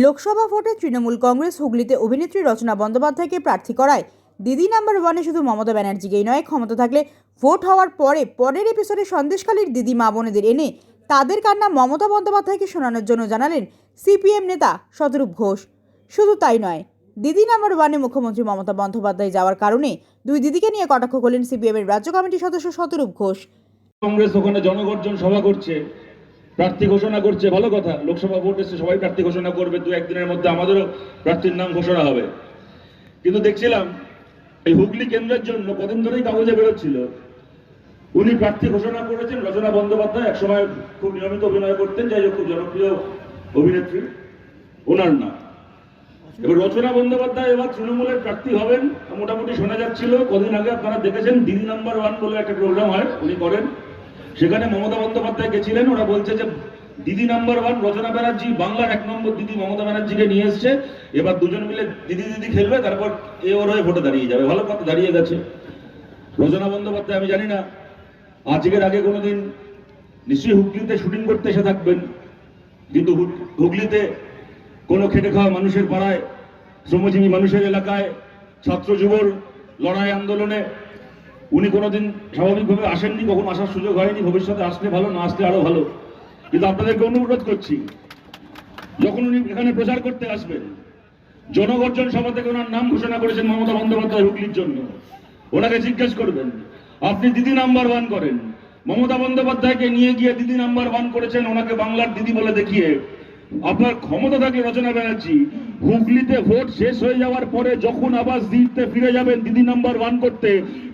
লোকসভা ভোটে তৃণমূল কংগ্রেস হুগলিতে অভিনেত্রী রচনা বন্দ্যোপাধ্যায়কে প্রার্থী করায় দিদি নাম্বার ওয়ানে শুধু মমতা ব্যানার্জিকেই নয়, ক্ষমতা থাকলে ভোট হওয়ার পরের এপিসোডে সন্দেশখালীর দিদি মা বোনেদের এনে তাদের কান্না মমতা বন্দ্যোপাধ্যায়কে শোনানোর জন্য জানালেন সিপিএম নেতা শতরূপ ঘোষ। শুধু তাই নয়, দিদি নাম্বার ওয়ানে মুখ্যমন্ত্রী মমতা বন্দ্যোপাধ্যায় যাওয়ার কারণে দুই দিদিকে নিয়ে কটাক্ষ করলেন সিপিএম এর রাজ্য কমিটির সদস্য শতরূপ ঘোষ। কংগ্রেস ওখানে জনগর্জন সভা করছে, প্রার্থী ঘোষণা করছে, ভালো কথা। লোকসভা ভোট এসে সবাই প্রার্থী ঘোষণা করবে, দু একদিনের মধ্যে আমাদেরও প্রার্থীর নাম ঘোষণা হবে। কিন্তু দেখছিলাম এই হুগলি কেন্দ্রের জন্য কদিন ধরেই কাগজে বেরোচ্ছিল উনি প্রার্থী ঘোষণা করেছেন রচনা বন্দ্যোপাধ্যায়। একসময় খুব নিয়মিত অভিনয় করতেন, যাই হোক খুব জনপ্রিয় অভিনেত্রী, ওনার নাম। এবার রচনা বন্দ্যোপাধ্যায় এবার তৃণমূলের প্রার্থী হবেন মোটামুটি শোনা যাচ্ছিল। কদিন আগে আপনারা দেখেছেন দিদি নাম্বার ওয়ান বলে একটা প্রোগ্রাম হয়, উনি করেন, সেখানে মমতা বন্দ্যোপাধ্যায় গেছিলেন। ওরা বলছে যে দিদি নাম্বার ওয়ান রচনা ব্যানার্জি বাংলার 1 নম্বর দিদি মমতা ব্যানার্জিকে নিয়ে এসছে, এবার দুজন মিলে দিদি দিদি খেলবে, তারপর এ ওর হয়ে ভোটে দাঁড়িয়ে যাবে। ভালো কথা, দাঁড়িয়ে গেছে রচনা বন্দ্যোপাধ্যায়। আমি জানি না আজকের আগে কোনোদিন নিশ্চয়ই হুগলিতে শুটিং করতে এসে থাকবেন, কিন্তু হুগলিতে কোনো খেটে খাওয়া মানুষের পাড়ায়, শ্রমজীবী মানুষের এলাকায়, ছাত্র যুবর লড়াই আন্দোলনে উনি কোনোদিন স্বাভাবিকভাবে আসেননি, কখনো আসার সুযোগ হয়নি। ভবিষ্যতে আসলে ভালো, না আসলে আরো ভালো। কিন্তু আপনাদেরকে অনুরোধ করছি, যখন উনি এখানে প্রচার করতে আসবেন, জনগর্জন সভা থেকে ওনার নাম ঘোষণা করেছেন মমতা বন্দ্যোপাধ্যায় হুগলির জন্য, ওনাকে জিজ্ঞেস করবেন আপনি দিদি নাম্বার ওয়ান করেন, মমতা বন্দ্যোপাধ্যায়কে নিয়ে গিয়ে দিদি নাম্বার ওয়ান করেছেন, ওনাকে বাংলার দিদি বলে দেখিয়ে আপনার ক্ষমতা থাকলে রচনা ব্যানার্জি হুগলিতে ভোট শেষ হয়ে যাওয়ার পরে যখন আবার দিতে ফিরে যাবেন দিদি নাম্বার ওয়ান করতে,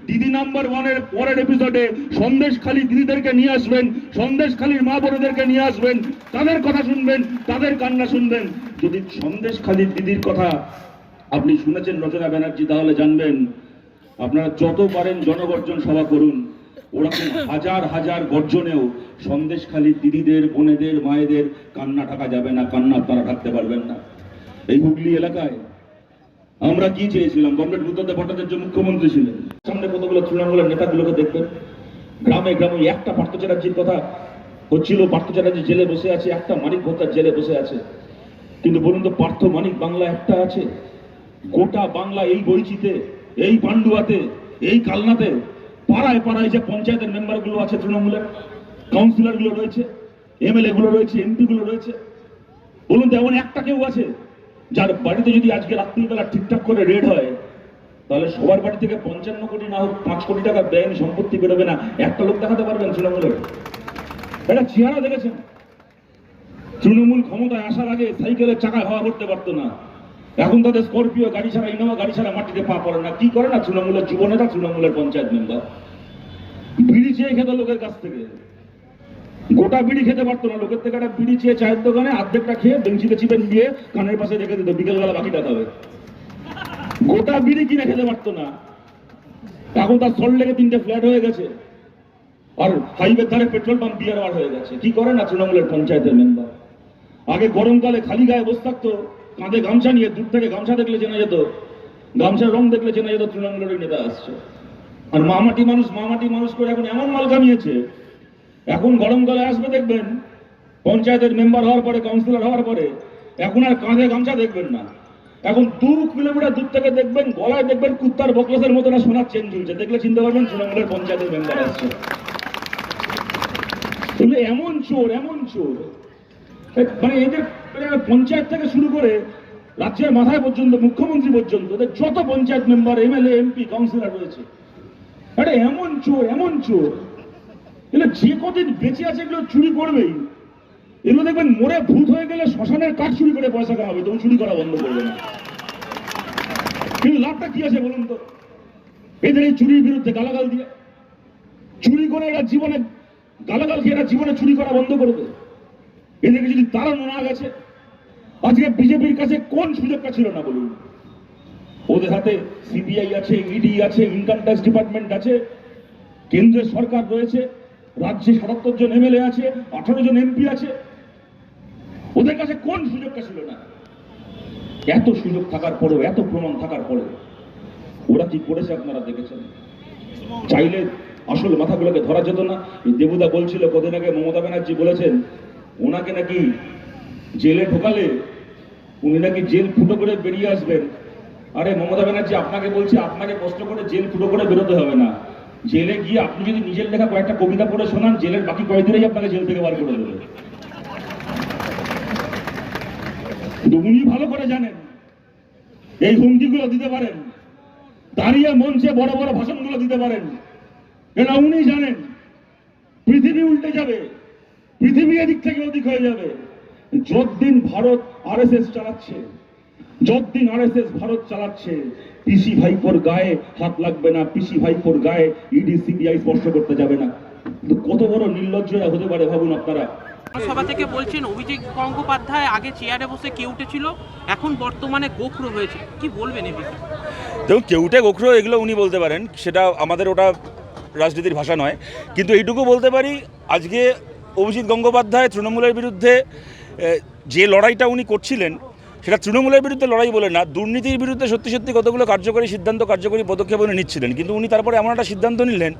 দিদি নাম্বার ওয়ানের পরের এপিসোডে সন্দেশখালী দিদিদেরকে নিয়ে আসবেন, সন্দেশখালীর মা বোনেদেরকে নিয়ে আসবেন, তাদের কথা শুনবেন, তাদের কান্না শুনবেন। যদি সন্দেশখালীর দিদির কথা আপনি শুনেছেন রচনা ব্যানার্জি, তাহলে জানবেন আপনারা যত পারেন জনগর্জন সভা করুন, ওরকম হাজার হাজার গর্জনেও সন্দেশখালীর দিদিদের, বোনেদের, মায়েদের কান্না ঢাকা যাবে না, কান্না আপনারা ঢাকতে পারবেন না। এই হুগলি এলাকায় আমরা কি চেয়েছিলাম? কমরেড বুদ্ধদেব ভট্টাচার্য মুখ্যমন্ত্রী ছিলেন, সামনে কতগুলো তৃণমূলের নেতাগুলোকে দেখবেন, গ্রামে গ্রামে একটা পার্থ চ্যাটার্জির কথা হচ্ছিল, পার্থ চ্যাটার্জি জেলে বসে আছে, একটা মানিক ভট্টার জেলে বসে আছে। কিন্তু বলুন তো, পার্থ মানিক বাংলা একটা আছে? গোটা বাংলা এই বইচিতে, এই পান্ডুয়াতে, এই কালনাতে, পাড়ায় পাড়ায় যে পঞ্চায়েতের মেম্বার গুলো আছে, তৃণমূলের কাউন্সিলর গুলো রয়েছে, এমএলএ গুলো রয়েছে, এমপি গুলো রয়েছে, বলুন তো এমন একটা কেউ আছে যার বাড়িতে যদি আজকে রাত্রিবেলা ঠিকঠাক করে রেড হয়, তাহলে সবার বাড়ি থেকে 55 কোটি না হোক 5 কোটি টাকা বেআইনি সম্পত্তি বেরোবে না? একটা লোক দেখাতে পারবেন তৃণমূলের? এটা চেহারা দেখেছেন? তৃণমূল ক্ষমতায় আসার আগে সাইকেলের চাকায় হাওয়া করতে পারতো না, এখন তাদের স্করপিও গাড়ি ছাড়া, ইনোভা গাড়ি ছাড়া মাটিতে পা পড়ে না। কি করে না তৃণমূলের যুবনেতা, তৃণমূলের পঞ্চায়েত মেম্বার? বিড়ি চেয়ে খেত লোকের কাছ থেকে, গোটা বিড়ি খেতে পারতো না, লোকের থেকে একটা বিড়ি চেয়ে চায়ের দোকানে অর্ধেকটা খেয়ে বেঞ্চিতে চিপেন দিয়ে কানের পাশে রেখে দিত, বিকেলবেলা বাকিটা খাবে। গোটা বিড়ি কিনে খেতে পারতো না, এখন তার সল্ট লেগে 3টে ফ্ল্যাট হয়ে গেছে, আর হাইওয়ের ধারে পেট্রোল পাম্প বিয়ার বার হয়ে গেছে। কি করে না তৃণমূলের পঞ্চায়েতের মেম্বার? আগে গরমকালে খালি গায়ে বসে থাকতো, কাঁধে গামছা নিয়ে, দূর থেকে গামছা দেখলে চেনা যেত, গামছার রং দেখলে চেনা যেত তৃণমূলের নেতা আসছে। আর মামাটি মানুষ করে এখন এমন মাল কামিয়েছে, এখন গরমকালে আসবে দেখবেন পঞ্চায়েতের মেম্বার হওয়ার পরে, কাউন্সিলর হওয়ার পরে, এখন আর কাঁধে গামছা দেখবেন না, এখন 2 কিলোমিটার দূর থেকে দেখবেন গলায় দেখবেন কুত্তার বকলেসের মতো না সোনার চেন ঝুলছে, দেখলে চিনতে পারবেন তৃণমূলের পঞ্চায়েতের মেম্বার আসছে। এমন চোর, এমন চোর, মানে এদের পঞ্চায়েত থেকে শুরু করে রাজ্যের মাথায় পর্যন্ত, মুখ্যমন্ত্রী পর্যন্ত, যত panchayat member, MLA, MP, councillor রয়েছে, এটা এমন চোর, এমন চোর। এগুলো যে কদিন বেঁচে আছে এগুলো চুরি করবেই। এগুলো দেখবেন মরে ভূত হয়ে গেলে শ্মশানের কাঠ চুরি করে পয়সা কামাবে, তখন চুরি করা বন্ধ করবে না। কিন্তু লাভটা কি আছে বলুন তো? এদের এই চুরির বিরুদ্ধে গালাগাল দিয়ে, চুরি করে এরা জীবনে গালাগাল খেয়ে এরা জীবনে চুরি করা বন্ধ করবে। এদেরকে যদি তাড়ানো না গেছে, আজকে বিজেপির কাছে কোন সুযোগটা ছিল না বলুন? ওদের হাতে সিবিআই আছে, ইডি আছে, ইনকাম ট্যাক্স ডিপার্টমেন্ট আছে, কেন্দ্রের সরকার রয়েছে, রাজ্যে 77 জন এমএলএ আছে, 18 জন এমপি আছে, ওদের কাছে কোন সুযোগটা ছিল না? এত সুযোগ থাকার পরেও, এত প্রমাণ থাকার পরেও ওরা কি করেছে আপনারা দেখেছেন। চাইলে আসল মাথাগুলোকে ধরা যেত না? দেবুদা বলছিল কদিন আগে, মমতা ব্যানার্জি বলেছেন ওনাকে নাকি জেলে ঢোকালে উনি নাকি জেল ফুটো করে বেরিয়ে আসবেন। আরে মমতা ব্যানার্জি, আপনাকে বলছি, আপনাকে কষ্ট করে জেল ফুটো করে বেরোতে হবে না। জেলে গিয়ে আপনি যদি নিজের লেখা কয়েকটা কবিতা পড়ে শোনান, জেলের বাকি কয়েকদিনেই আপনাকে জেল থেকে বার করে দেবে। কিন্তু উনি ভালো করে জানেন এই হুমকিগুলো দিতে পারেন, দাঁড়িয়ে মঞ্চে বড় বড় ভাষণগুলো দিতে পারেন, এটা উনি জানেন পৃথিবী উল্টে যাবে, পৃথিবী এদিক থেকে ওদিক হয়ে যাবে যতদিন ভারত আরএসএস চালাচ্ছে, যতদিন আরএসএস ভারত চালাচ্ছে, পিসি ভাইপোর গায়ে হাত লাগবে না, পিসি ভাইপোর গায়ে ইডি সিবিআই স্পর্শ করতে যাবে না। কিন্তু কত বড় নির্লজ্জরা হতে পারে ভাবুন আপনারা। সভা থেকে বলছেন অভিষেক গঙ্গোপাধ্যায় আগে চেয়ারে বসে কেউটে ছিল, এখন বর্তমানে গোখরো হয়েছে, কি বলবেন এই বিষয়ে? দেখুন, কেউটে গোখরো এগুলো উনি বলতে পারেন, সেটা আমাদের ওটা রাজনীতির ভাষা নয়। কিন্তু এইটুকু বলতে পারি, আজকে অভিজিৎ গঙ্গোপাধ্যায় তৃণমূলের বিরুদ্ধে যে লড়াইটা উনি করছিলেন, সেটা তৃণমূলের বিরুদ্ধে লড়াই বলে না, দুর্নীতির বিরুদ্ধে সত্যি সত্যি কতগুলো কার্যকরী সিদ্ধান্ত, কার্যকরী পদক্ষেপ উনি নিচ্ছিলেন। কিন্তু উনি তারপরে এমন একটা সিদ্ধান্ত নিলেন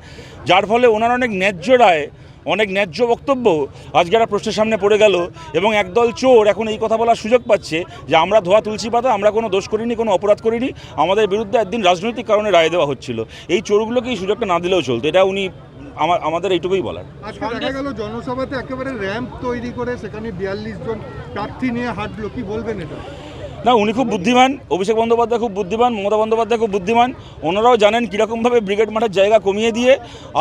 যার ফলে ওনার অনেক ন্যায্য রায়, অনেক ন্যায্য বক্তব্য আজকে একটা প্রশ্নের সামনে পড়ে গেল। এবং একদল চোর এখন এই কথা বলার সুযোগ পাচ্ছে যে আমরা ধোয়া তুলসী পাতা, আমরা কোনো দোষ করিনি, কোনো অপরাধ করিনি, আমাদের বিরুদ্ধে একদিন রাজনৈতিক কারণে রায় দেওয়া হচ্ছিল। এই চোরগুলোকে এই সুযোগটা না দিলেও চলতো। এটা উনি আমাদের এইটুকুই বলার। আজকে দেখা গেল জনসভাতে একেবারে র্যাম্প তৈরি করে সেখানে 42 জন প্রার্থী নিয়ে হাঁটলো, কি বলবেন এটা? না, উনি খুব বুদ্ধিমান, অভিষেক বন্দ্যোপাধ্যায় খুব বুদ্ধিমান, মমতা বন্দ্যোপাধ্যায় খুব বুদ্ধিমান। ওনারাও জানেন কীরকমভাবে ব্রিগেড মাঠের জায়গা কমিয়ে দিয়ে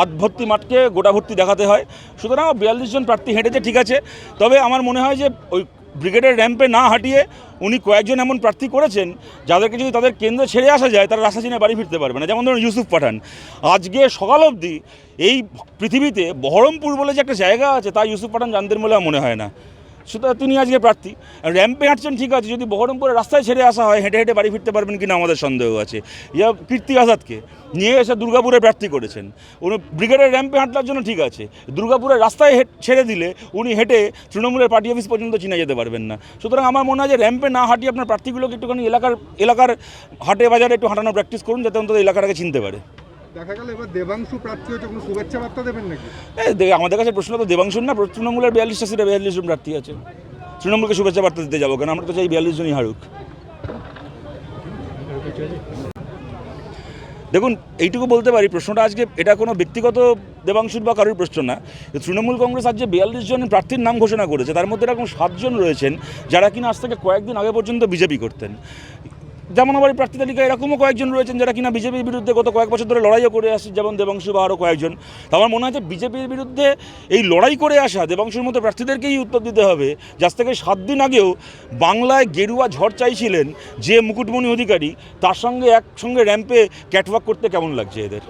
আধভর্তি মাঠকে গোটা ভর্তি দেখাতে হয়। সুতরাং 42 জন প্রার্থী হেঁটেছে, ঠিক আছে। তবে আমার মনে হয় যে ওই ব্রিগেডের র্যাম্পে না হাঁটিয়ে উনি কয়েকজন এমন প্রার্থী করেছেন যাদেরকে যদি তাদের কেন্দ্রে ছেড়ে আসা যায়, তারা রাস্তা চিনে বাড়ি ফিরতে পারবে না। যেমন ধরুন ইউসুফ পাঠান, আজকে সকাল অবধি এই পৃথিবীতে বহরমপুর বলে যে একটা জায়গা আছে তা ইউসুফ পাঠান জানতেন বলে মনে হয় না। সুতরাং তিনি আজকে প্রার্থী, র্যাম্পে হাঁটছেন, ঠিক আছে। যদি বহরমপুরের রাস্তায় ছেড়ে আসা হয়, হেঁটে হেঁটে বাড়ি ফিরতে পারবেন কিনা আমাদের সন্দেহ আছে। ইয়া কীর্তি আজাদকে নিয়ে এসে দুর্গাপুরে প্রার্থী করেছেন, উনি ব্রিগেডের র্যাম্পে হাঁটার জন্য ঠিক আছে। দুর্গাপুরের রাস্তায় ছেড়ে দিলে উনি হেঁটে তৃণমূলের পার্টি অফিস পর্যন্ত চিনে যেতে পারবেন না। সুতরাং আমার মনে হয় যে র্যাম্পে না হাঁটিয়ে আপনার প্রার্থীগুলোকে একটুখানি এলাকার হাটে বাজারে একটু হাঁটানো প্র্যাকটিস করুন, যাতে অন্তত এলাকাটাকে চিনতে পারে। দেখা গেল এবার দেবাংশু প্রার্থী হয়েছে, কোনো শুভেচ্ছা বার্তা দেবেন নাকি? আমাদের কাছে প্রশ্ন তো দেবাংশুর না, তৃণমূলের 42টা সিটে 42 জন প্রার্থী আছে, তৃণমূলকে শুভেচ্ছা বার্তা দিতে যাবো কেন? আমরা তো চাই 42 জনই হারুক। দেখুন, এইটুকু বলতে পারি, প্রশ্নটা আজকে এটা কোনো ব্যক্তিগত দেবাংশুর বা কারোর প্রশ্ন না। তৃণমূল কংগ্রেস আজ যে 42 জন প্রার্থীর নাম ঘোষণা করেছে, তার মধ্যে এরকম 7 জন রয়েছেন যারা কিনা আজ থেকে কয়েকদিন আগে পর্যন্ত বিজেপি করতেন। যেমন আমার প্রার্থী তালিকায় এরকমও কয়েকজন রয়েছেন যারা কিনা বিজেপির বিরুদ্ধে গত কয়েক বছর ধরে লড়াইও করে আসছে, যেমন দেবাংশু বা আরও কয়েকজন। তো আমার মনে হয় যে বিজেপির বিরুদ্ধে এই লড়াই করে আসা দেবাংশুর মতো প্রার্থীদেরকেই উত্তর দিতে হবে, যার থেকে 7 দিন আগেও বাংলায় গেরুয়া ঝড় চাইছিলেন যে মুকুটমণি অধিকারী, তার সঙ্গে একসঙ্গে র্যাম্পে ক্যাটওয়াক করতে কেমন লাগছে এদের।